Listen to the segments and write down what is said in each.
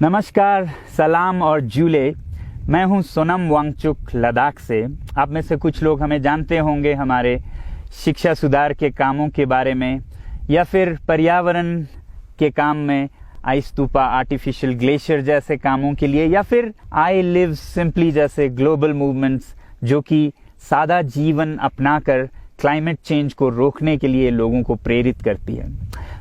नमस्कार, सलाम और जूले। मैं हूं सोनम वांगचुक लद्दाख से। आप में से कुछ लोग हमें जानते होंगे हमारे शिक्षा सुधार के कामों के बारे में, या फिर पर्यावरण के काम में आइस स्तूपा, आर्टिफिशियल ग्लेशियर जैसे कामों के लिए, या फिर आई लिव सिंपली जैसे ग्लोबल मूवमेंट्स जो कि सादा जीवन अपनाकर क्लाइमेट चेंज को रोकने के लिए लोगों को प्रेरित करती है।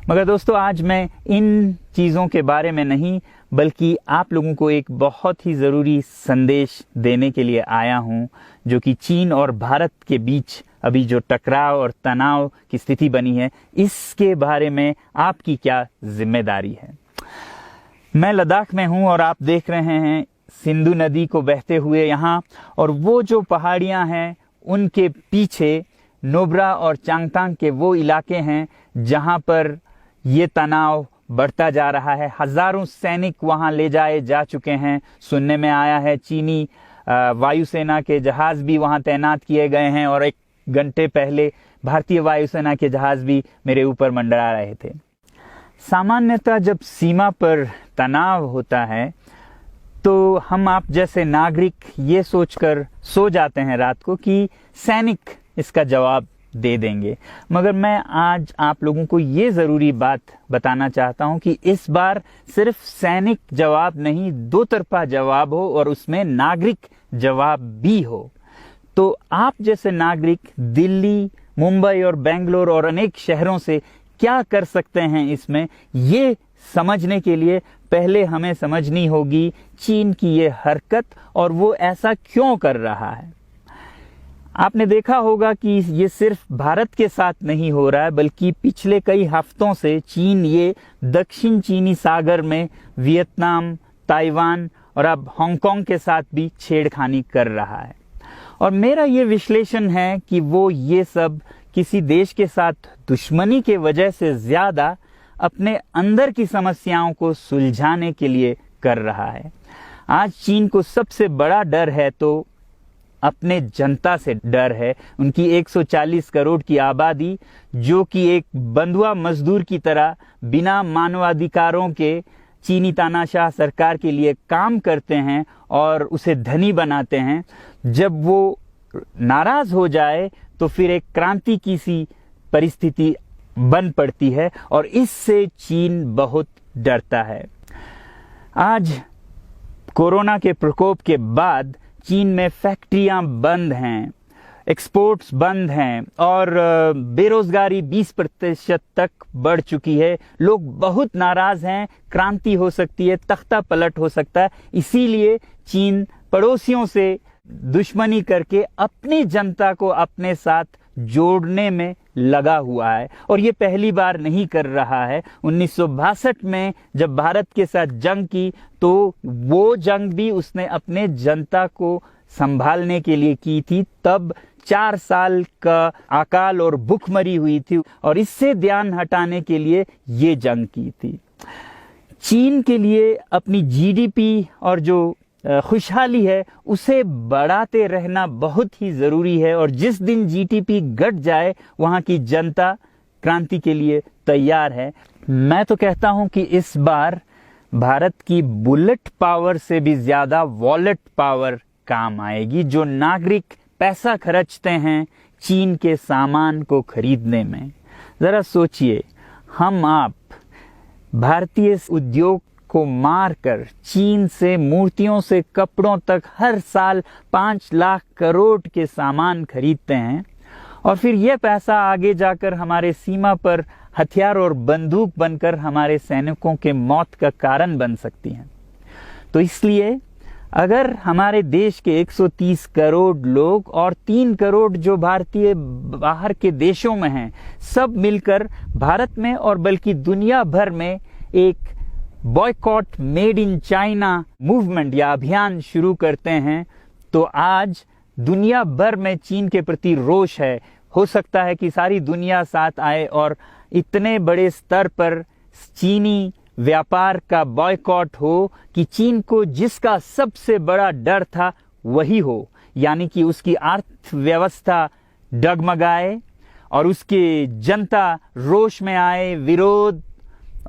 मगर दोस्तों, आज मैं इन चीज़ों के बारे में नहीं बल्कि आप लोगों को एक बहुत ही ज़रूरी संदेश देने के लिए आया हूं, जो कि चीन और भारत के बीच अभी जो टकराव और तनाव की स्थिति बनी है, इसके बारे में आपकी क्या जिम्मेदारी है। मैं लद्दाख में हूं और आप देख रहे हैं सिंधु नदी को बहते हुए यहाँ, और वो जो पहाड़ियाँ हैं उनके पीछे नुब्रा और चांगथांग के वो इलाके हैं जहाँ पर ये तनाव बढ़ता जा रहा है। हजारों सैनिक वहाँ ले जाए जा चुके हैं। सुनने में आया है चीनी वायुसेना के जहाज भी वहाँ तैनात किए गए हैं, और एक घंटे पहले भारतीय वायुसेना के जहाज भी मेरे ऊपर मंडरा रहे थे। सामान्यतः जब सीमा पर तनाव होता है तो हम आप जैसे नागरिक ये सोचकर सो जाते हैं रात को कि सैनिक इसका जवाब दे देंगे। मगर मैं आज आप लोगों को ये ज़रूरी बात बताना चाहता हूं कि इस बार सिर्फ सैनिक जवाब नहीं, दो तरफा जवाब हो और उसमें नागरिक जवाब भी हो। तो आप जैसे नागरिक दिल्ली, मुंबई और बेंगलोर और अनेक शहरों से क्या कर सकते हैं इसमें, ये समझने के लिए पहले हमें समझनी होगी चीन की ये हरकत और वो ऐसा क्यों कर रहा है। आपने देखा होगा कि ये सिर्फ भारत के साथ नहीं हो रहा है, बल्कि पिछले कई हफ्तों से चीन ये दक्षिण चीनी सागर में वियतनाम, ताइवान और अब हांगकांग के साथ भी छेड़खानी कर रहा है। और मेरा ये विश्लेषण है कि वो ये सब किसी देश के साथ दुश्मनी के वजह से ज्यादा अपने अंदर की समस्याओं को सुलझाने के लिए कर रहा है। आज चीन को सबसे बड़ा डर है तो अपने जनता से डर है। उनकी 140 करोड़ की आबादी, जो कि एक बंधुआ मजदूर की तरह बिना मानवाधिकारों के चीनी तानाशाह सरकार के लिए काम करते हैं और उसे धनी बनाते हैं। जब वो नाराज हो जाए तो फिर एक क्रांति की सी परिस्थिति बन पड़ती है, और इससे चीन बहुत डरता है। आज कोरोना के प्रकोप के बाद चीन में फैक्ट्रियां बंद हैं, एक्सपोर्ट्स बंद हैं और बेरोजगारी 20% तक बढ़ चुकी है। लोग बहुत नाराज हैं, क्रांति हो सकती है, तख्ता पलट हो सकता है। इसीलिए चीन पड़ोसियों से दुश्मनी करके अपनी जनता को अपने साथ जोड़ने में लगा हुआ है, और ये पहली बार नहीं कर रहा है। 1962 में जब भारत के साथ जंग की तो वो जंग भी उसने अपने जनता को संभालने के लिए की थी। तब 4 साल का अकाल और भूखमरी हुई थी, और इससे ध्यान हटाने के लिए ये जंग की थी। चीन के लिए अपनी जीडीपी और जो खुशहाली है उसे बढ़ाते रहना बहुत ही जरूरी है, और जिस दिन जीडीपी घट जाए वहां की जनता क्रांति के लिए तैयार है। मैं तो कहता हूं कि इस बार भारत की बुलेट पावर से भी ज्यादा वॉलेट पावर काम आएगी। जो नागरिक पैसा खर्चते हैं चीन के सामान को खरीदने में, जरा सोचिए, हम आप भारतीय उद्योग को मारकर चीन से मूर्तियों से कपड़ों तक हर साल 5 लाख करोड़ के सामान खरीदते हैं, और फिर यह पैसा आगे जाकर हमारे सीमा पर हथियार और बंदूक बनकर हमारे सैनिकों के मौत का कारण बन सकती हैं। तो इसलिए अगर हमारे देश के 130 करोड़ लोग और 3 करोड़ जो भारतीय बाहर के देशों में हैं, सब मिलकर भारत में और बल्कि दुनिया भर में एक boycott made in China movement या अभियान शुरू करते हैं, तो आज दुनिया भर में चीन के प्रति रोष है। हो सकता है कि सारी दुनिया साथ आए और इतने बड़े स्तर पर चीनी व्यापार का बॉयकॉट हो कि चीन को जिसका सबसे बड़ा डर था वही हो, यानी कि उसकी अर्थव्यवस्था डगमगाए और उसकी जनता रोष में आए, विरोध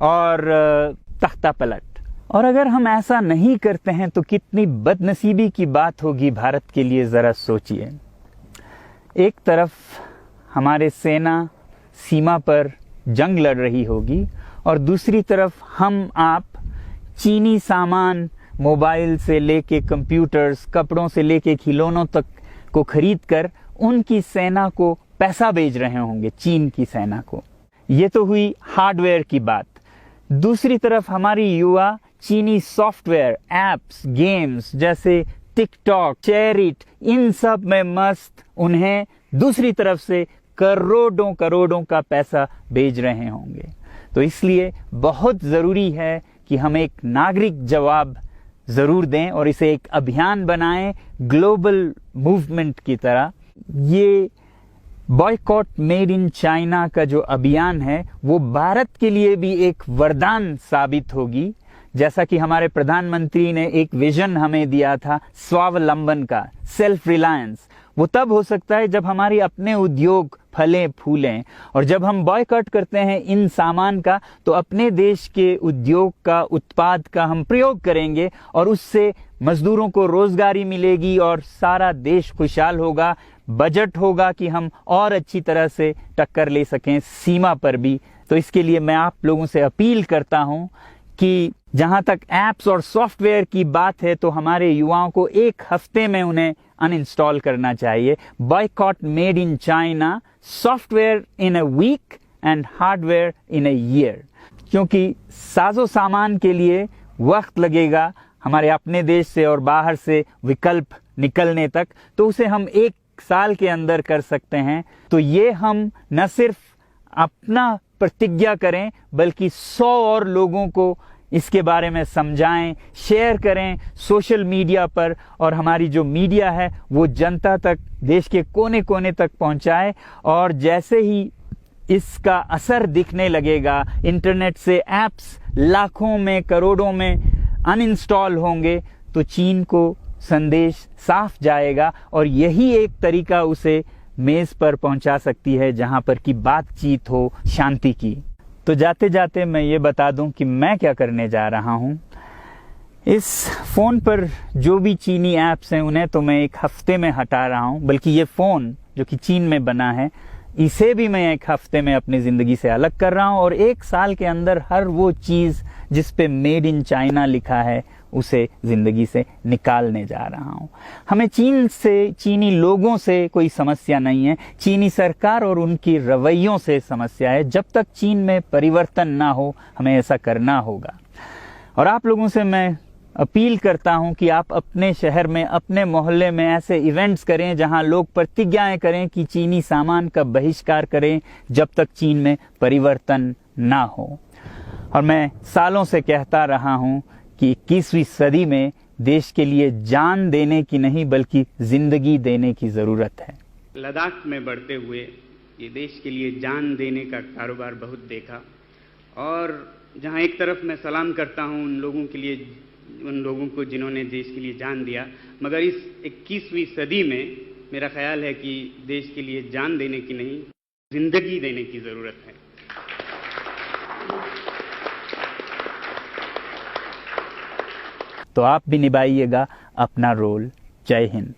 और तख्ता पलट। और अगर हम ऐसा नहीं करते हैं तो कितनी बदनसीबी की बात होगी भारत के लिए, ज़रा सोचिए। एक तरफ हमारे सेना सीमा पर जंग लड़ रही होगी और दूसरी तरफ हम आप चीनी सामान, मोबाइल से लेके कंप्यूटर्स, कपड़ों से लेके खिलौनों तक को खरीद कर उनकी सेना को पैसा भेज रहे होंगे, चीन की सेना को। ये तो हुई हार्डवेयर की बात। दूसरी तरफ हमारी युवा चीनी सॉफ्टवेयर, एप्स, गेम्स जैसे टिकटॉक, शेयरिट, इन सब में मस्त, उन्हें दूसरी तरफ से करोड़ों करोड़ों का पैसा भेज रहे होंगे। तो इसलिए बहुत ज़रूरी है कि हम एक नागरिक जवाब ज़रूर दें और इसे एक अभियान बनाएं, ग्लोबल मूवमेंट की तरह। ये बॉयकॉट मेड इन चाइना का जो अभियान है वो भारत के लिए भी एक वरदान साबित होगी। जैसा कि हमारे प्रधानमंत्री ने एक विजन हमें दिया था स्वावलंबन का, सेल्फ रिलायंस, वो तब हो सकता है जब हमारे अपने उद्योग फलें फूलें। और जब हम बॉयकॉट करते हैं इन सामान का तो अपने देश के उद्योग का, उत्पाद का हम प्रयोग करेंगे और उससे मजदूरों को रोजगारी मिलेगी और सारा देश खुशहाल होगा। बजट होगा कि हम और अच्छी तरह से टक्कर ले सकें सीमा पर भी। तो इसके लिए मैं आप लोगों से अपील करता हूं कि जहां तक ऐप्स और सॉफ्टवेयर की बात है तो हमारे युवाओं को एक हफ्ते में उन्हें अनइंस्टॉल करना चाहिए। Boycott made in China, software in a week and hardware in a year. क्योंकि साजो सामान के लिए वक्त लगेगा हमारे अपने देश से और बाहर से विकल्प निकलने तक, तो उसे हम 1 साल के अंदर कर सकते हैं। तो ये हम न सिर्फ अपना प्रतिज्ञा करें बल्कि 100 और लोगों को इसके बारे में समझाएं, शेयर करें सोशल मीडिया पर, और हमारी जो मीडिया है वो जनता तक, देश के कोने कोने तक पहुंचाए। और जैसे ही इसका असर दिखने लगेगा, इंटरनेट से ऐप्स लाखों में, करोड़ों में अनइंस्टॉल होंगे, तो चीन को संदेश साफ जाएगा और यही एक तरीका उसे मेज पर पहुंचा सकती है जहां पर की बातचीत हो शांति की। तो जाते जाते मैं ये बता दूं कि मैं क्या करने जा रहा हूं। इस फोन पर जो भी चीनी ऐप्स हैं उन्हें तो मैं 1 हफ्ते में हटा रहा हूं, बल्कि ये फोन जो कि चीन में बना है इसे भी मैं 1 हफ्ते में अपनी जिंदगी से अलग कर रहा हूं और 1 साल के अंदर हर वो चीज जिस पे मेड इन चाइना लिखा है उसे जिंदगी से निकालने जा रहा हूं। हमें चीन से, चीनी लोगों से कोई समस्या नहीं है, चीनी सरकार और उनकी रवैयों से समस्या है। जब तक चीन में परिवर्तन ना हो हमें ऐसा करना होगा। और आप लोगों से मैं अपील करता हूं कि आप अपने शहर में, अपने मोहल्ले में ऐसे इवेंट्स करें जहां लोग प्रतिज्ञाएं करें कि चीनी सामान का बहिष्कार करें जब तक चीन में परिवर्तन ना हो। और मैं सालों से कहता रहा हूं कि 21वीं सदी में देश के लिए जान देने की नहीं बल्कि जिंदगी देने की जरूरत है। लद्दाख में बढ़ते हुए ये देश के लिए जान देने का कारोबार बहुत देखा, और जहां एक तरफ मैं सलाम करता हूं उन लोगों के लिए, उन लोगों को जिन्होंने देश के लिए जान दिया, मगर इस 21वीं सदी में मेरा ख्याल है कि देश के लिए जान देने की नहीं, जिंदगी देने की जरूरत है। तो आप भी निभाइएगा अपना रोल। जय हिंद।